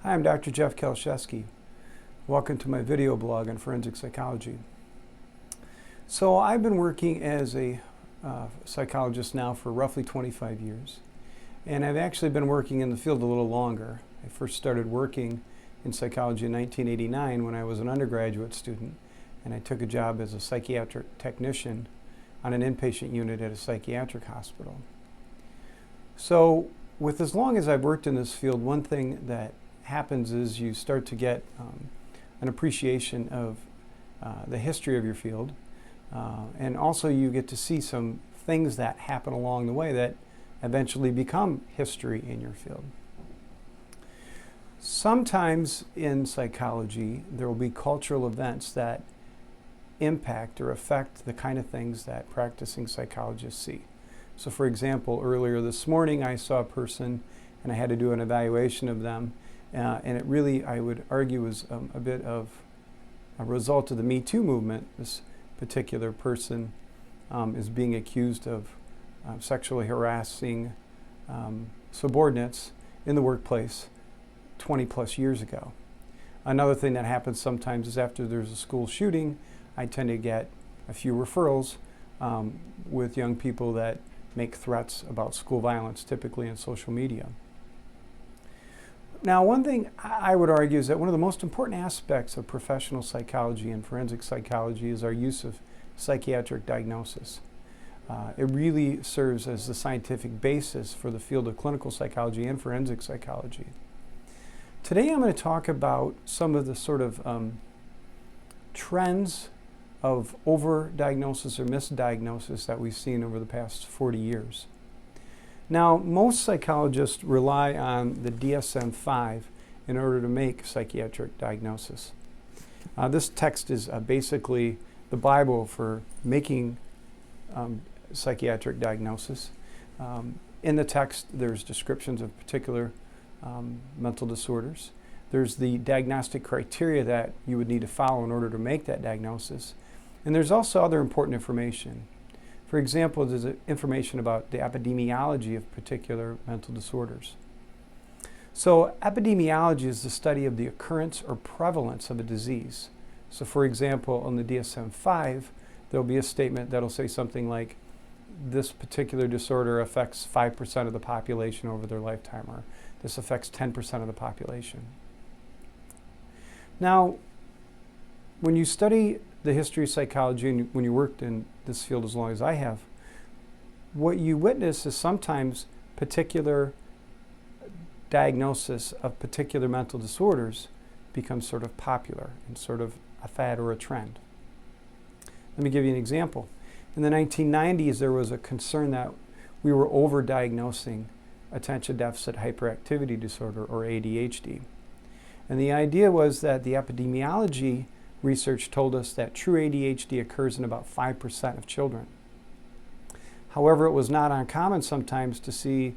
Hi, I'm Dr. Jeff Kieliszewski. Welcome to my video blog on forensic psychology. So I've been working as a psychologist now for roughly 25 years. And I've actually been working in the field a little longer. I first started working in psychology in 1989 when I was an undergraduate student, and I took a job as a psychiatric technician on an inpatient unit at a psychiatric hospital. So with as long as I've worked in this field, one thing that happens is you start to get an appreciation of the history of your field, and also you get to see some things that happen along the way that eventually become history in your field. Sometimes in psychology there will be cultural events that impact or affect the kind of things that practicing psychologists see. So for example, earlier this morning I saw a person and I had to do an evaluation of them. And it really, I would argue, was a bit of a result of the Me Too movement. This particular person is being accused of sexually harassing subordinates in the workplace 20 plus years ago. Another thing that happens sometimes is after there's a school shooting, I tend to get a few referrals with young people that make threats about school violence, typically in social media. Now, one thing I would argue is that one of the most important aspects of professional psychology and forensic psychology is our use of psychiatric diagnosis. It really serves as the scientific basis for the field of clinical psychology and forensic psychology. Today I'm going to talk about some of the sort of trends of overdiagnosis or misdiagnosis that we've seen over the past 40 years. Now, most psychologists rely on the DSM-5 in order to make psychiatric diagnosis. This text is basically the Bible for making psychiatric diagnosis. In the text, there's descriptions of particular mental disorders. There's the diagnostic criteria that you would need to follow in order to make that diagnosis. And there's also other important information. For example, there's information about the epidemiology of particular mental disorders. So epidemiology is the study of the occurrence or prevalence of a disease. So for example, on the DSM-5, there'll be a statement that'll say something like, this particular disorder affects 5% of the population over their lifetime, or this affects 10% of the population. Now, when you study the history of psychology, and when you worked in this field as long as I have, what you witness is sometimes particular diagnosis of particular mental disorders becomes sort of popular and sort of a fad or a trend. Let me give you an example. In the 1990s, there was a concern that we were overdiagnosing attention deficit hyperactivity disorder, or ADHD. And the idea was that the epidemiology research told us that true ADHD occurs in about 5% of children. However, it was not uncommon sometimes to see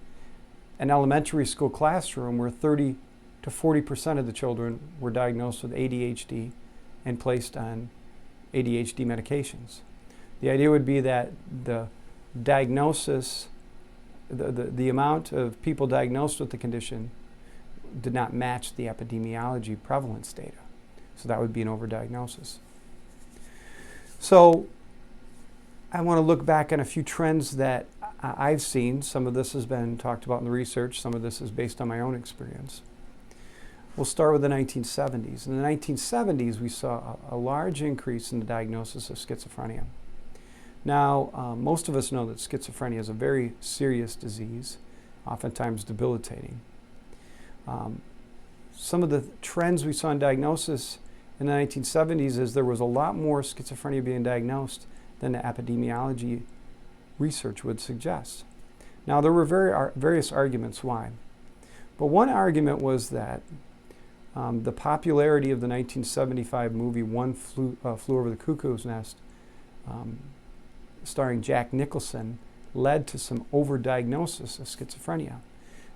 an elementary school classroom where 30 to 40% of the children were diagnosed with ADHD and placed on ADHD medications. The idea would be that the diagnosis, the amount of people diagnosed with the condition did not match the epidemiology prevalence data. So that would be an overdiagnosis. So I want to look back on a few trends that I've seen. Some of this has been talked about in the research. Some of this is based on my own experience. We'll start with the 1970s. In the 1970s, we saw a large increase in the diagnosis of schizophrenia. Now, most of us know that schizophrenia is a very serious disease, oftentimes debilitating. Some of the trends we saw in diagnosis in the 1970s is there was a lot more schizophrenia being diagnosed than the epidemiology research would suggest. Now, there were various arguments why. But one argument was that the popularity of the 1975 movie One Flew Over the Cuckoo's Nest, starring Jack Nicholson, led to some overdiagnosis of schizophrenia.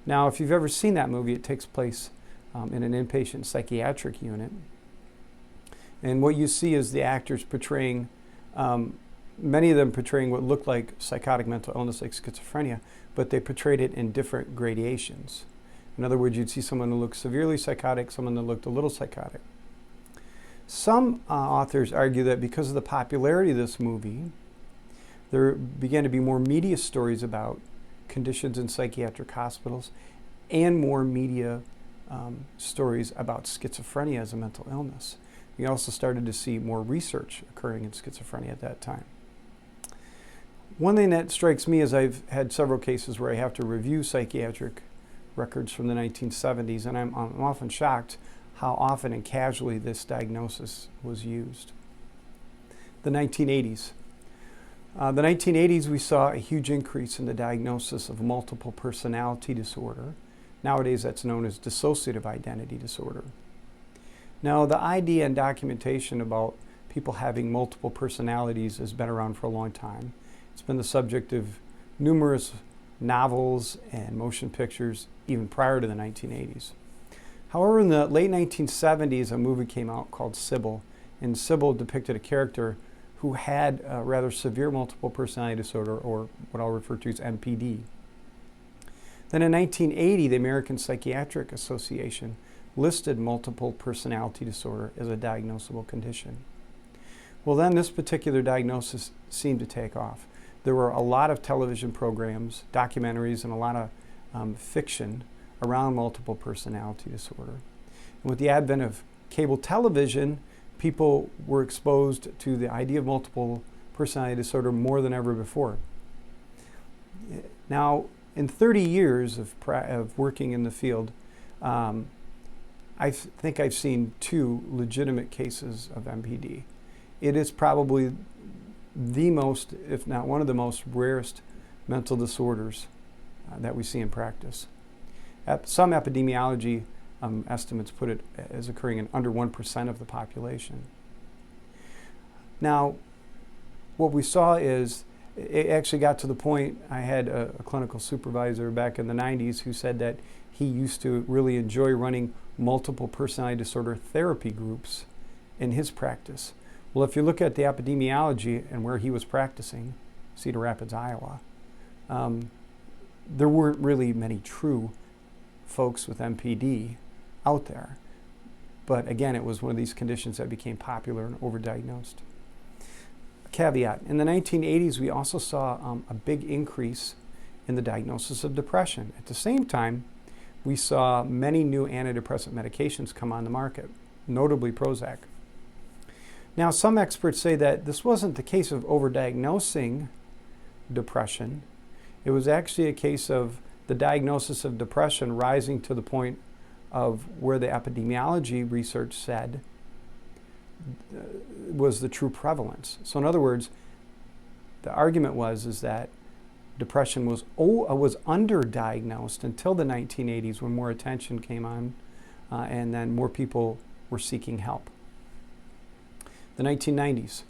Now, if you've ever seen that movie, it takes place in an inpatient psychiatric unit. And what you see is the actors portraying many of them portraying what looked like psychotic mental illness like schizophrenia, but they portrayed it in different gradations. In other words, you'd see someone who looked severely psychotic, someone that looked a little psychotic. Some authors argue that because of the popularity of this movie, there began to be more media stories about conditions in psychiatric hospitals and more media stories about schizophrenia as a mental illness. We also started to see more research occurring in schizophrenia at that time. One thing that strikes me is I've had several cases where I have to review psychiatric records from the 1970s, and I'm often shocked how often and casually this diagnosis was used. The 1980s. The 1980s, we saw a huge increase in the diagnosis of multiple personality disorder. Nowadays, that's known as dissociative identity disorder. Now, the idea and documentation about people having multiple personalities has been around for a long time. It's been the subject of numerous novels and motion pictures even prior to the 1980s. However, in the late 1970s, a movie came out called Sybil, and Sybil depicted a character who had a rather severe multiple personality disorder, or what I'll refer to as MPD. Then in 1980, the American Psychiatric Association listed multiple personality disorder as a diagnosable condition. Well, then this particular diagnosis seemed to take off. There were a lot of television programs, documentaries, and a lot of fiction around multiple personality disorder. And with the advent of cable television, people were exposed to the idea of multiple personality disorder more than ever before. Now, in 30 years of working in the field, I think I've seen 2 legitimate cases of MPD. It is probably the most, if not one of the most rarest mental disorders that we see in practice. Some epidemiology estimates put it as occurring in under 1% of the population. Now, what we saw is, it actually got to the point, I had a clinical supervisor back in the 90s who said that he used to really enjoy running multiple personality disorder therapy groups in his practice. Well, if you look at the epidemiology and where he was practicing, Cedar Rapids, Iowa, there weren't really many true folks with MPD out there. But again, it was one of these conditions that became popular and overdiagnosed. A caveat, in the 1980s, we also saw a big increase in the diagnosis of depression. At the same time, we saw many new antidepressant medications come on the market, notably Prozac. Now, some experts say that this wasn't the case of overdiagnosing depression. It was actually a case of the diagnosis of depression rising to the point of where the epidemiology research said was the true prevalence. So in other words, the argument is that depression was underdiagnosed until the 1980s, when more attention came on and then more people were seeking help. The 1990s.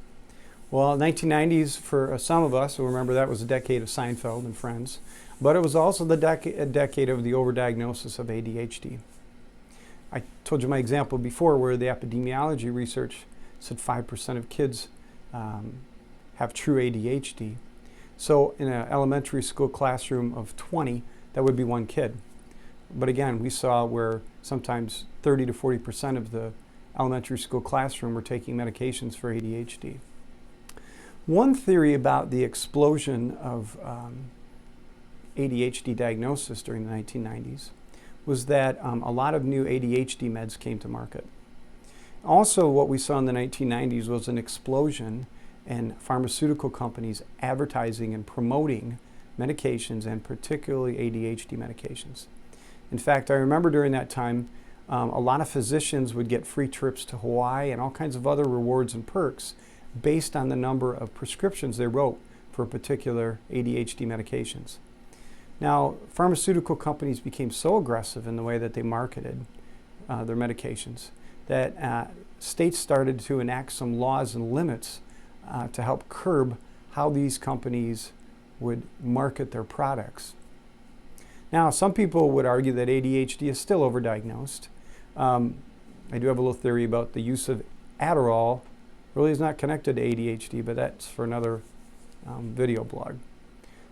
Well, 1990s for some of us will remember that was a decade of Seinfeld and Friends, but it was also the decade of the overdiagnosis of ADHD. I told you my example before where the epidemiology research said 5% of kids have true ADHD. So in an elementary school classroom of 20, that would be 1 kid. But again, we saw where sometimes 30 to 40% of the elementary school classroom were taking medications for ADHD. One theory about the explosion of ADHD diagnosis during the 1990s was that a lot of new ADHD meds came to market. Also, what we saw in the 1990s was an explosion in pharmaceutical companies advertising and promoting medications, and particularly ADHD medications. In fact, I remember during that time, a lot of physicians would get free trips to Hawaii and all kinds of other rewards and perks based on the number of prescriptions they wrote for particular ADHD medications. Now, pharmaceutical companies became so aggressive in the way that they marketed their medications that states started to enact some laws and limits to help curb how these companies would market their products. Now, some people would argue that ADHD is still overdiagnosed. I do have a little theory about the use of Adderall really is not connected to ADHD, but that's for another video blog.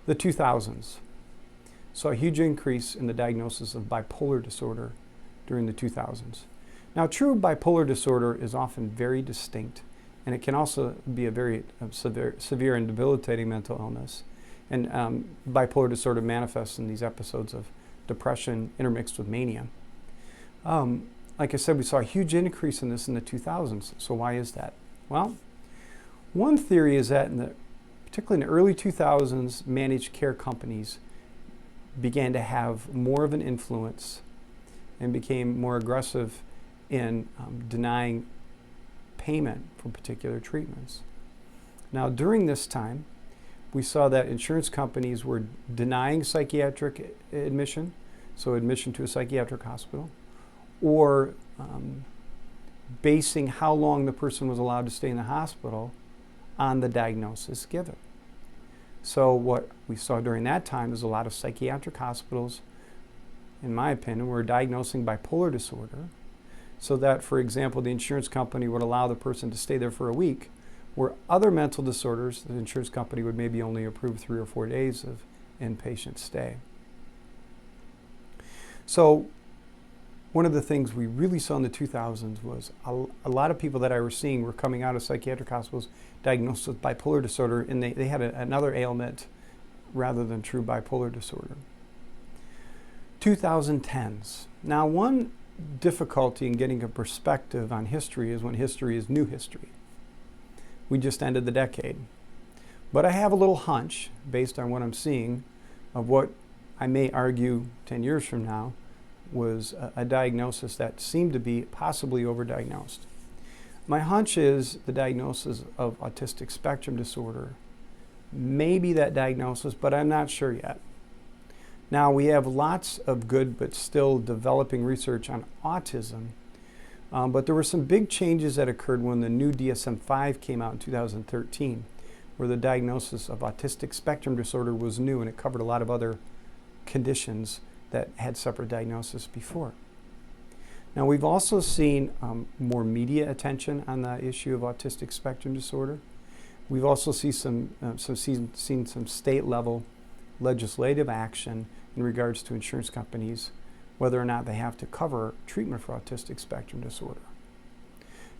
The 2000s. saw a huge increase in the diagnosis of bipolar disorder during the 2000s. Now, true bipolar disorder is often very distinct, and it can also be a very severe and debilitating mental illness. And bipolar disorder manifests in these episodes of depression intermixed with mania. Like I said, we saw a huge increase in this in the 2000s. So why is that? Well, one theory is that particularly in the early 2000s, managed care companies began to have more of an influence and became more aggressive in denying payment for particular treatments. Now, during this time, we saw that insurance companies were denying psychiatric admission, so admission to a psychiatric hospital, or basing how long the person was allowed to stay in the hospital on the diagnosis given. So what we saw during that time is a lot of psychiatric hospitals, in my opinion, were diagnosing bipolar disorder, so that, for example, the insurance company would allow the person to stay there for a week, where other mental disorders, the insurance company would maybe only approve 3 or 4 days of inpatient stay. So one of the things we really saw in the 2000s was a lot of people that I was seeing were coming out of psychiatric hospitals diagnosed with bipolar disorder, and they had another ailment rather than true bipolar disorder. 2010s. Now, one difficulty in getting a perspective on history is when history is new history. We just ended the decade. But I have a little hunch, based on what I'm seeing, of what I may argue 10 years from now was a diagnosis that seemed to be possibly overdiagnosed. My hunch is the diagnosis of autistic spectrum disorder may be that diagnosis, but I'm not sure yet. Now, we have lots of good but still developing research on autism, but there were some big changes that occurred when the new DSM-5 came out in 2013, where the diagnosis of autistic spectrum disorder was new, and it covered a lot of other conditions that had separate diagnosis before. Now, we've also seen more media attention on the issue of autistic spectrum disorder. We've also seen some state-level legislative action in regards to insurance companies, whether or not they have to cover treatment for autistic spectrum disorder.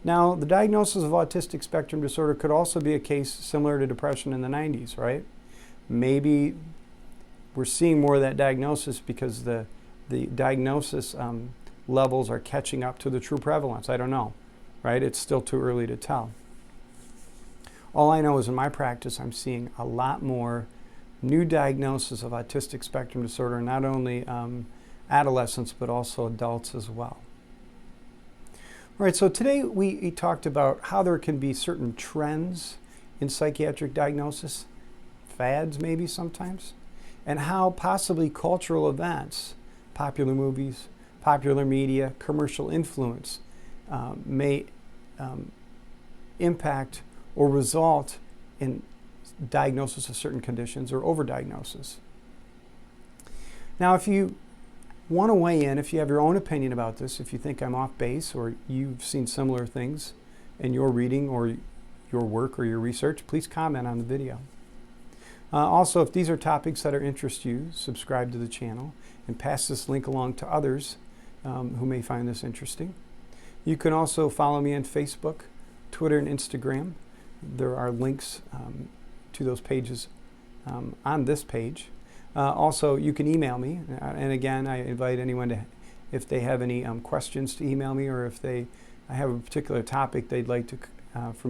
Now, the diagnosis of autistic spectrum disorder could also be a case similar to depression in the 90s, right? Maybe we're seeing more of that diagnosis because the diagnosis levels are catching up to the true prevalence. I don't know, right? It's still too early to tell. All I know is in my practice, I'm seeing a lot more new diagnosis of autistic spectrum disorder, not only adolescents, but also adults as well. All right, so today we talked about how there can be certain trends in psychiatric diagnosis, fads maybe sometimes, and how possibly cultural events, popular movies, popular media, commercial influence may impact or result in diagnosis of certain conditions or overdiagnosis. Now, if you want to weigh in, if you have your own opinion about this, if you think I'm off base or you've seen similar things in your reading or your work or your research, please comment on the video. Also, if these are topics that interest you, subscribe to the channel and pass this link along to others who may find this interesting. You can also follow me on Facebook, Twitter, and Instagram. There are links to those pages on this page. Also, you can email me, and again, I invite anyone to, if they have any questions, to email me, or if I have a particular topic they'd like to for me